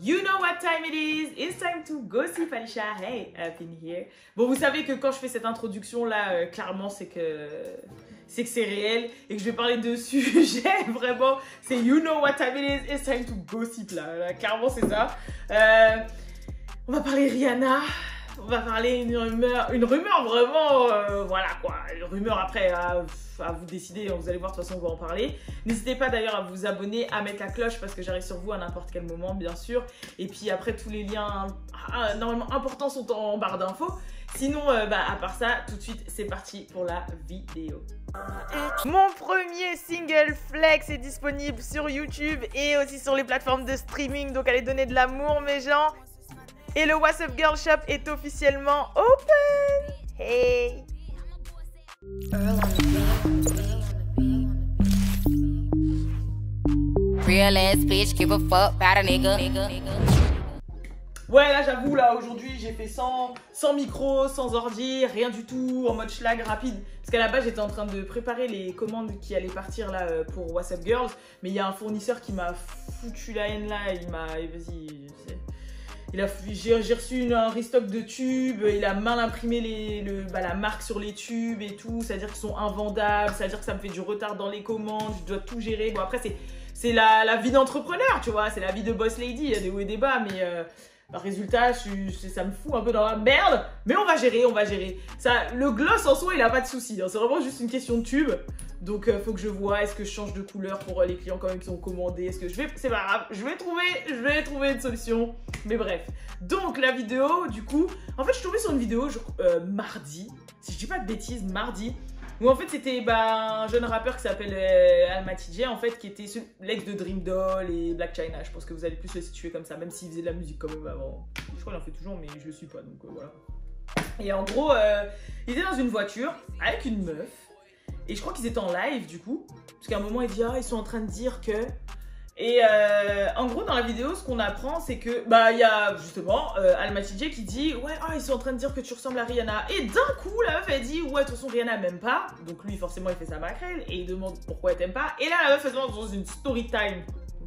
You know what time it is. It's time to gossip, Alicia. Hey, up in here. Bon, vous savez que quand je fais cette introduction là, clairement c'est que c'est réel et que je vais parler de sujets vraiment. C'est you know what time it is. It's time to gossip là clairement c'est ça. On va parler Rihanna. On va parler une rumeur vraiment, voilà quoi, une rumeur après à vous décider, vous allez voir de toute façon on va en parler. N'hésitez pas d'ailleurs à vous abonner, à mettre la cloche parce que j'arrive sur vous à n'importe quel moment bien sûr. Et puis après tous les liens normalement importants sont en barre d'infos. Sinon, à part ça, tout de suite c'est parti pour la vidéo. Mon premier single Flex est disponible sur YouTube et aussi sur les plateformes de streaming, donc allez donner de l'amour mes gens. Et le What's Up Girl Shop est officiellement open. Hey. Real ass bitch, give a fuck about a nigga. Ouais, là j'avoue, là aujourd'hui j'ai fait sans micro, sans ordi, rien du tout, en mode schlag rapide. Parce qu'à la base j'étais en train de préparer les commandes qui allaient partir là pour What's Up Girls. Mais il y a un fournisseur qui m'a foutu la haine là, il m'a... Vas-y... J'ai reçu un restock de tubes, il a mal imprimé la marque sur les tubes et tout, c'est-à-dire qu'ils sont invendables, c'est-à-dire que ça me fait du retard dans les commandes, je dois tout gérer. Bon après c'est la vie d'entrepreneur, tu vois, c'est la vie de boss lady, il y a des hauts et des bas, mais résultat, ça me fout un peu dans la merde, mais on va gérer. Ça, le gloss en soi, il a pas de souci, hein, c'est vraiment juste une question de tube. Donc faut que je vois, est-ce que je change de couleur pour les clients quand même qui sont commandés, est-ce que c'est pas grave, je vais trouver une solution. Mais bref, donc la vidéo, du coup, en fait je suis tombée sur une vidéo mardi, si je dis pas de bêtises, mardi, où en fait c'était un jeune rappeur qui s'appelle Almaty J, en fait, qui était l'ex de Dream Doll et Black China. Je pense que vous allez plus le situer comme ça, même s'il faisait de la musique quand même avant. Je crois qu'il en fait toujours, mais je le suis pas, donc voilà. Et en gros, il était dans une voiture avec une meuf. Et je crois qu'ils étaient en live du coup, parce qu'à un moment il dit ils sont en train de dire que... Et en gros dans la vidéo ce qu'on apprend c'est que il y a justement Almaty J qui dit ouais ils sont en train de dire que tu ressembles à Rihanna. Et d'un coup la meuf elle dit ouais de toute façon Rihanna m'aime pas. Donc lui forcément il fait sa maquerelle et il demande pourquoi elle t'aime pas. Et là la meuf elle se lance dans une story time.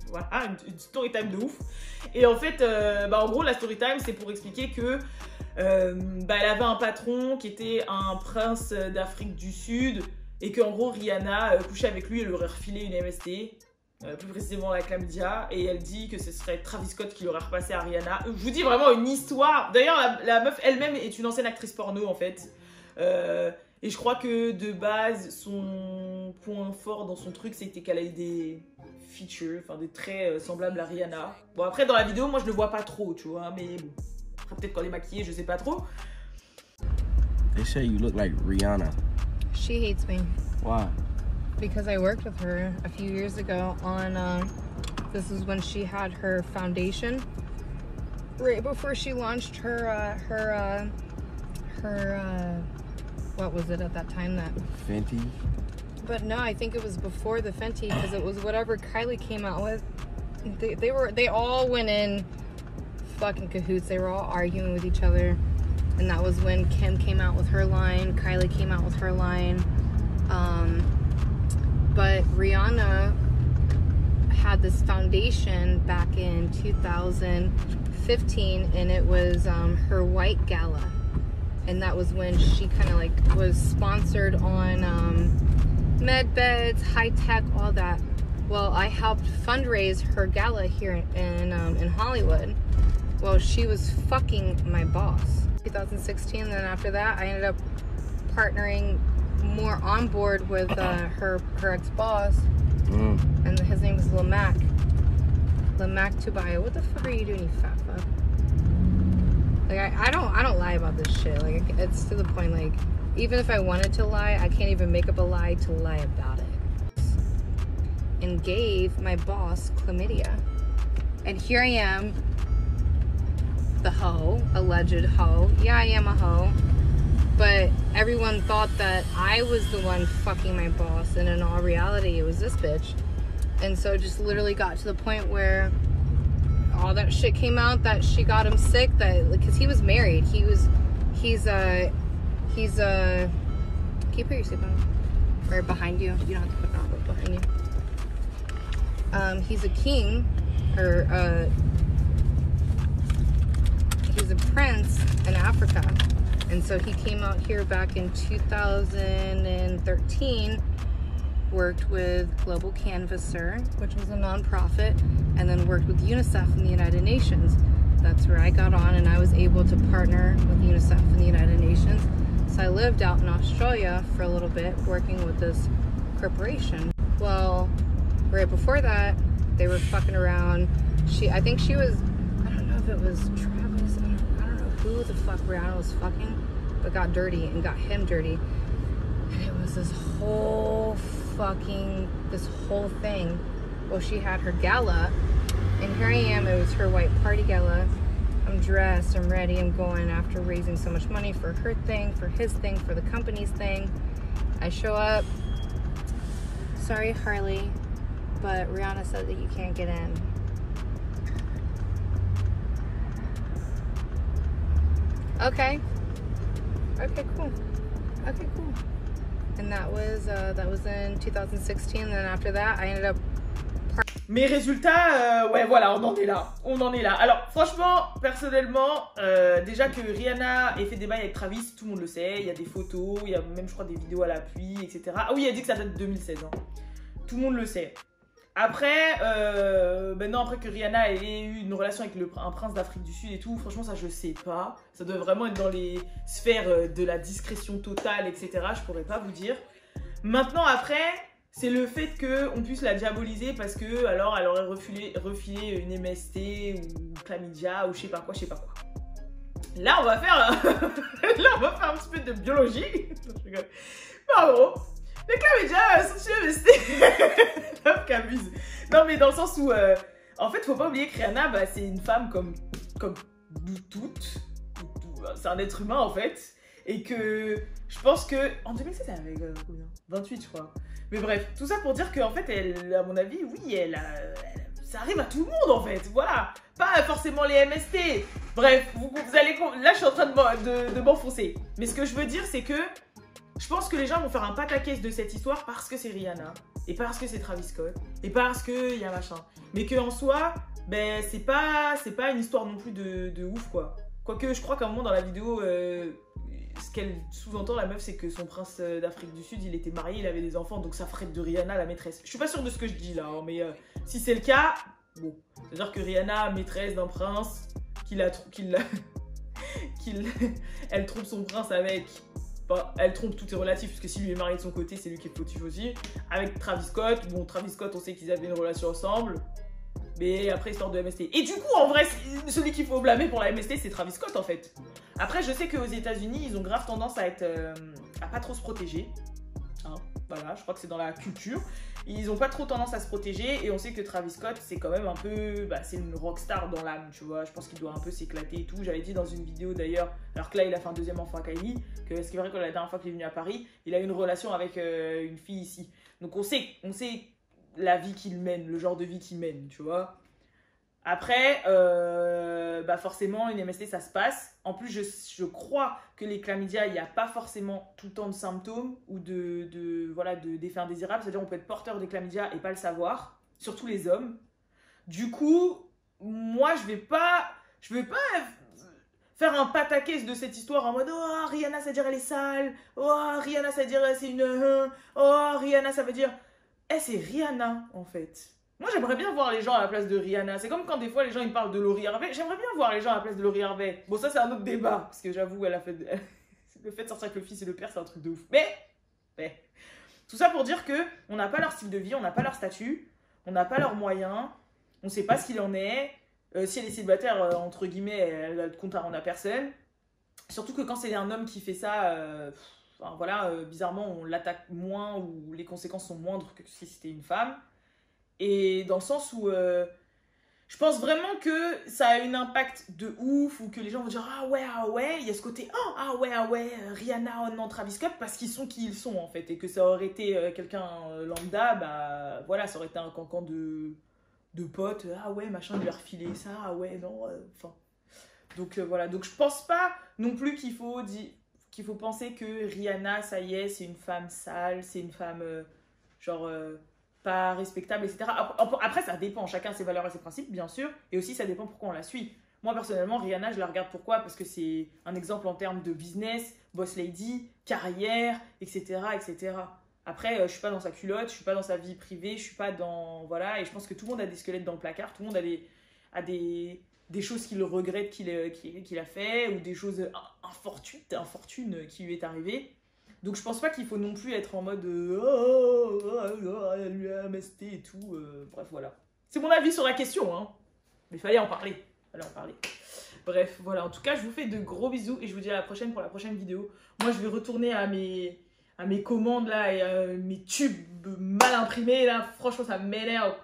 Voilà, une story time de ouf. Et en fait en gros la story time c'est pour expliquer que elle avait un patron qui était un prince d'Afrique du Sud. Et qu'en gros, Rihanna couchait avec lui, elle lui aurait refilé une MST, plus précisément la chlamydia, et elle dit que ce serait Travis Scott qui l'aurait repassé à Rihanna. Je vous dis vraiment une histoire. D'ailleurs, la meuf elle-même est une ancienne actrice porno en fait. Et je crois que de base, son point fort dans son truc, c'était qu'elle a eu des features, enfin des traits semblables à Rihanna. Bon, après, dans la vidéo, moi je le vois pas trop, tu vois, mais bon. Après, peut-être quand elle est maquillée, je sais pas trop. They say you look like Rihanna. She hates me. Why? Because I worked with her a few years ago on, this is when she had her foundation. Right before she launched her what was it at that time that? Fenty? But no, I think it was before the Fenty because it was whatever Kylie came out with. They all went in fucking cahoots. They were all arguing with each other. And that was when Kim came out with her line, Kylie came out with her line. But Rihanna had this foundation back in 2015 and it was her white gala. And that was when she kind of was sponsored on med beds, high tech, all that. Well, I helped fundraise her gala here in Hollywood. Well, she was fucking my boss. 2016, then after that I ended up partnering more on board with her ex-boss, and his name is Lamac Tubaya. What the fuck are you doing, you fat fuck? I don't lie about this shit. It's to the point even if I wanted to lie, I can't even make up a lie to lie about it. And gave my boss chlamydia, and here I am, the hoe, alleged hoe. Yeah, I am a hoe, but everyone thought that I was the one fucking my boss, and in all reality it was this bitch. And so it just literally got to the point where all that shit came out, that she got him sick, that because he was married, he's can you put your seatbelt on? Or behind you, you don't have to put it on, but behind you. He's a king, or And so he came out here back in 2013, worked with Global Canvasser, which was a nonprofit, and then worked with UNICEF in the United Nations. That's where I got on, and I was able to partner with UNICEF in the United Nations. So I lived out in Australia for a little bit working with this corporation. Well, right before that, they were fucking around. I think she was, I don't know if it was Travis, I don't know who the fuck Rihanna was fucking, but got dirty and got him dirty. And it was this whole thing. Well, she had her gala, and here I am, it was her white party gala. I'm dressed, I'm ready, I'm going after raising so much money for her thing, for his thing, for the company's thing. I show up. Sorry, Harley, but Rihanna said that you can't get in. Okay. Okay, cool. Okay, cool. And that was in 2016. And then after that, I ended up. Mais résultat, ouais, voilà, on en est là. On en est là. Alors, franchement, personnellement, déjà que Rihanna ait fait des bails avec Travis, tout le monde le sait. Il y a des photos, il y a même, je crois, des vidéos à l'appui, etc. Ah oui, elle a dit que ça date de 2016. Hein. Tout le monde le sait. Après, maintenant, après que Rihanna ait eu une relation avec un prince d'Afrique du Sud et tout, franchement, ça, je sais pas. Ça doit vraiment être dans les sphères de la discrétion totale, etc. Je pourrais pas vous dire. Maintenant, après, c'est le fait qu'on puisse la diaboliser parce que, alors, elle aurait refilé une MST ou chlamydia ou je sais pas quoi, je sais pas quoi. Là, on va faire, là, on va faire un petit peu de biologie. Je rigole. Mais en gros, les chlamydia sont une MST. L'homme qu'abuse. Non, mais dans le sens où, en fait, faut pas oublier que Rihanna, bah, c'est une femme comme nous toutes. C'est un être humain, en fait. Et que je pense que. En 2016, elle avait combien 28, je crois. Mais bref, tout ça pour dire qu'en fait, elle, à mon avis, oui, ça arrive à tout le monde, en fait. Voilà. Pas forcément les MST. Bref, vous allez. Là, je suis en train de m'enfoncer. Mais ce que je veux dire, c'est que je pense que les gens vont faire un pataquès de cette histoire parce que c'est Rihanna. Et parce que c'est Travis Scott. Et parce qu'il y a machin. Mais qu'en soi, ben, c'est pas une histoire non plus de ouf, quoi. Quoique, je crois qu'à un moment dans la vidéo, ce qu'elle sous-entend, la meuf, c'est que son prince d'Afrique du Sud, il était marié, il avait des enfants, donc ça ferait de Rihanna la maîtresse. Je suis pas sûre de ce que je dis là, hein, mais si c'est le cas, bon. C'est-à-dire que Rihanna, maîtresse d'un prince, elle trompe son prince avec. Bah, elle trompe, tout est relatif, puisque si lui est marié de son côté, c'est lui qui est fautif aussi. Avec Travis Scott, bon, Travis Scott, on sait qu'ils avaient une relation ensemble. Mais après, histoire de MST. Et du coup, en vrai, celui qu'il faut blâmer pour la MST, c'est Travis Scott, en fait. Après, je sais qu'aux États-Unis, ils ont grave tendance à pas trop se protéger. Hein, voilà, je crois que c'est dans la culture. Ils ont pas trop tendance à se protéger. Et on sait que Travis Scott, c'est quand même un peu... Bah, c'est une rockstar dans l'âme, tu vois. Je pense qu'il doit un peu s'éclater et tout. J'avais dit dans une vidéo, d'ailleurs, alors que là, il a fait un deuxième enfant à Kylie, que ce qui est vrai que la dernière fois qu'il est venu à Paris, il a eu une relation avec une fille ici. Donc on sait la vie qu'il mène, le genre de vie qu'il mène, tu vois. Après, bah forcément, une MST, ça se passe. En plus, je crois que les chlamydia, il n'y a pas forcément tout le temps de symptômes ou d'effets indésirables. C'est-à-dire on peut être porteur des chlamydia et pas le savoir, surtout les hommes. Du coup, moi, je vais pas faire un pataquès de cette histoire en mode « Oh, Rihanna, ça veut dire elle est sale. Oh, Rihanna, ça veut dire c'est une... Oh, Rihanna, ça veut dire... » Eh, c'est Rihanna, en fait. Moi, j'aimerais bien voir les gens à la place de Rihanna. C'est comme quand des fois, les gens ils parlent de Laurie Harvey. J'aimerais bien voir les gens à la place de Laurie Harvey. Bon, ça, c'est un autre débat. Parce que j'avoue, elle a fait... le fait de sortir avec le fils et le père, c'est un truc de ouf. Mais... Tout ça pour dire que on n'a pas leur style de vie, on n'a pas leur statut, on n'a pas leurs moyens, on sait pas ce qu'il en est. Si elle est célibataire, entre guillemets, elle a de compte à rendre à personne. Surtout que quand c'est un homme qui fait ça... Enfin, voilà, bizarrement, on l'attaque moins ou les conséquences sont moindres que si c'était une femme. Et dans le sens où je pense vraiment que ça a un impact de ouf ou que les gens vont dire ah ouais, il y a ce côté ah ouais, Rihanna, oh non, Travis Scott, parce qu'ils sont qui ils sont en fait. Et que ça aurait été quelqu'un lambda, bah voilà, ça aurait été un cancan de potes, ah ouais, machin, lui a refilé ça, ah ouais, non, enfin. Donc voilà, donc je pense pas non plus qu'il faut penser que Rihanna, ça y est, c'est une femme sale, c'est une femme pas respectable, etc. Après, ça dépend, chacun ses valeurs et ses principes, bien sûr, et aussi ça dépend pourquoi on la suit. Moi, personnellement, Rihanna, je la regarde pourquoi? Parce que c'est un exemple en termes de business, boss lady, carrière, etc., etc. Après, je suis pas dans sa culotte, je suis pas dans sa vie privée, je suis pas dans... Voilà, et je pense que tout le monde a des squelettes dans le placard, tout le monde a des choses qu'il regrette qu'il a fait, ou des choses infortunes qui lui est arrivées. Donc je pense pas qu'il faut non plus être en mode MST et tout. Bref, voilà. C'est mon avis sur la question, hein. Mais il fallait en parler. Bref, voilà. En tout cas, je vous fais de gros bisous et je vous dis à la prochaine pour la prochaine vidéo. Moi, je vais retourner à mes commandes là et à mes tubes mal imprimés là. Franchement, ça m'énerve.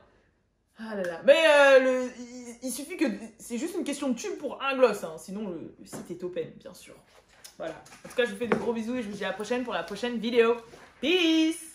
Ah là là. Mais il suffit que... C'est juste une question de tube pour un gloss, hein. Sinon, le site est open, bien sûr. Voilà. En tout cas, je vous fais de gros bisous et je vous dis à la prochaine pour la prochaine vidéo. Peace!